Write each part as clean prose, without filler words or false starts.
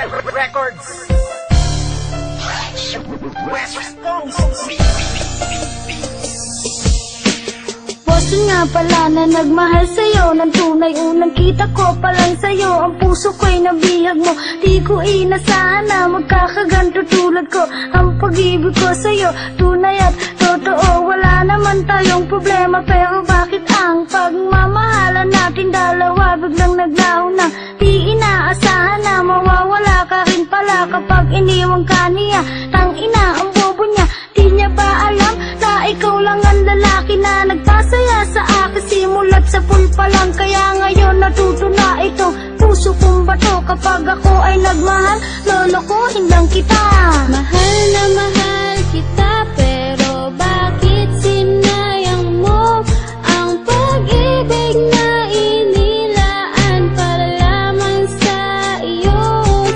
Records. Boston nga pala na nagmahal sa'yo ng tunay. Unang kita ko pa lang sa'yo, ang puso ko'y nabihag mo. Di ko inasahan na magkakaganto tulad ko. Ang pag-ibig ko sa'yo, tunay at totoo. Wala naman tayong problema, pero bakit ang pagmamahalan natin dalawa biglang naglaho na? Di inaasahan na mawawala ka rin pala kapag iniwang ka niya. Tangina ang bobo niya, di niya ba alam na ikaw lang ang lalaki na nagpasaya sa akin simulat sa pool pa lang. Kaya ngayon natuto na itong puso kong bato. Kapag ako ay nagmahal, lolokohin lang kita. Mahal na mahal kita, pero bakit sinayang mo ang pag-ibig na inilaan para lamang sa iyo?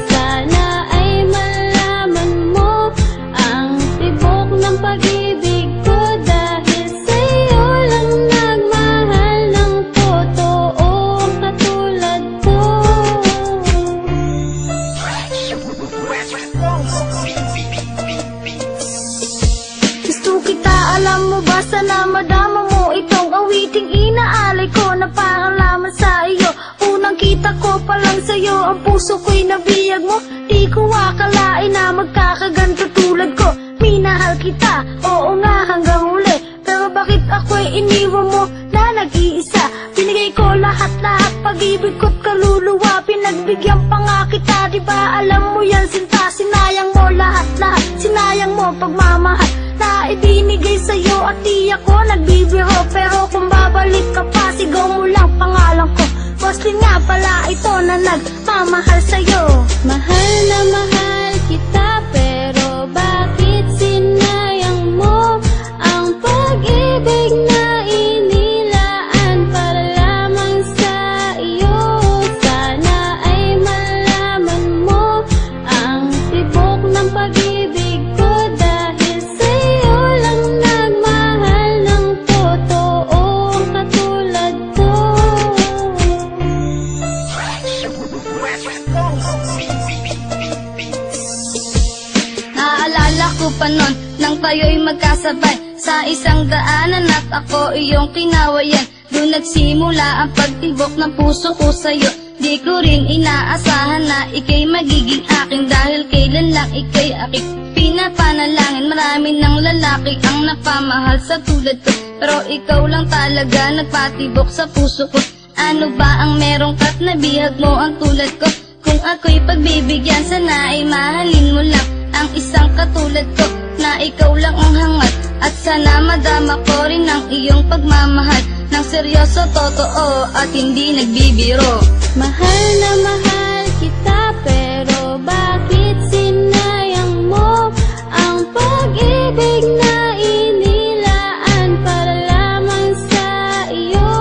Sana ay malaman mo ang tibok ng pag-ibig ko, dahil sa'yo lang nagmahal ng totoo katulad ko. Gusto kita, alam mo ba, sana madama mo itong awiting inaalay ko na parang laman sa iyo. Unang kita ko pa lang sa'yo, ang puso ko'y nabiyag mo. Di ko akalain na magkakaganto tulad ko. Minahal kita, oo nga hanggang huli, pero bakit ako'y iniwan mo na nag-iisa? Binigay ko lahat-lahat, pag-ibig ko't kaluluwa. Pinagbigyan pa nga kita, di ba alam mo yan sinta? Sinayang mo lahat-lahat, sinayang mo pagmamahal na ibinigay sa'yo. At di ako nagbibiro, pero kung babalik ka pa, sigaw mo lang pangalan ko. Boslin nga pala ito na nagmamahal sa'yo. Mahal na mahal kita, pero bakit sinayang mo ang pag-ibig na inilaan para lamang sa iyo? Sana ay malaman mo ang tibok ng pag-ibig ko, dahil sa'yo lang nagmahal ng totoo katulad ko. Naalala ko pa nun nang tayo'y magkasabay sa isang daanan at ako iyong kinawayan. Doon nagsimula ang pagtibok ng puso ko sa'yo. Di ko rin inaasahan na ika'y magiging akin, dahil kailan lang ika'y aking pinapanalangin. Marami ng lalaki ang napamahal sa tulad ko, pero ikaw lang talaga nagpatibok sa puso ko. Ano ba ang meron ka't nabihag mo ang tulad ko? Kung ako'y pagbibigyan, sana ay mahalin mo lang ang isang katulad ko, na ikaw lang ang hangat. At sana madama ko rin ang iyong pagmamahal ng seryoso, totoo at hindi nagbibiro. Mahal na mahal kita, pero bakit sinayang mo ang pag-ibig na inilaan para lamang sa iyo?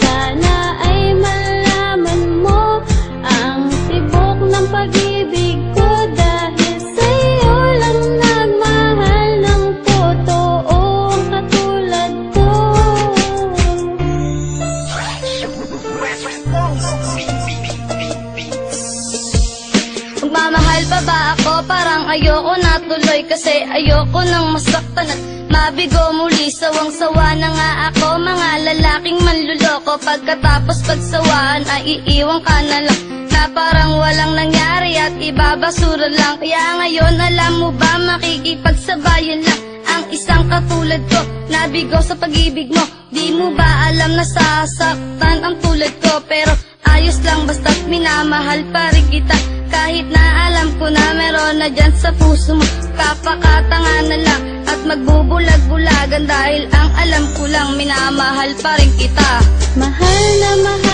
Sana ay malaman mo ang tibok ng pag-ibig ko, dahil sa'yo lang nagmahal ng totoo katulad ko. Magmamahal pa ba ako? Parang ayoko na tuloy, kasi ayoko nang masaktan at mabigo muli. Sawang-sawa na nga ako, mga lalaking manluloko. Pagkatapos pagsawaan ay iiwan ka na lang, na parang walang nangyari at ibabasura lang. Kaya ngayon alam mo ba, makikipagsabayan lang ang isang katulad ko. Nabigo sa pag-ibig mo, di mo ba alam na sasaktan ang tulad ko? Pero ayos lang basta't minamahal pa rin kita, kahit na alam ko na meron na dyan sa puso mo. Kapakatanga na lang at magbubulag-bulagan, dahil ang alam ko lang minamahal pa rin kita. Mahal na mahal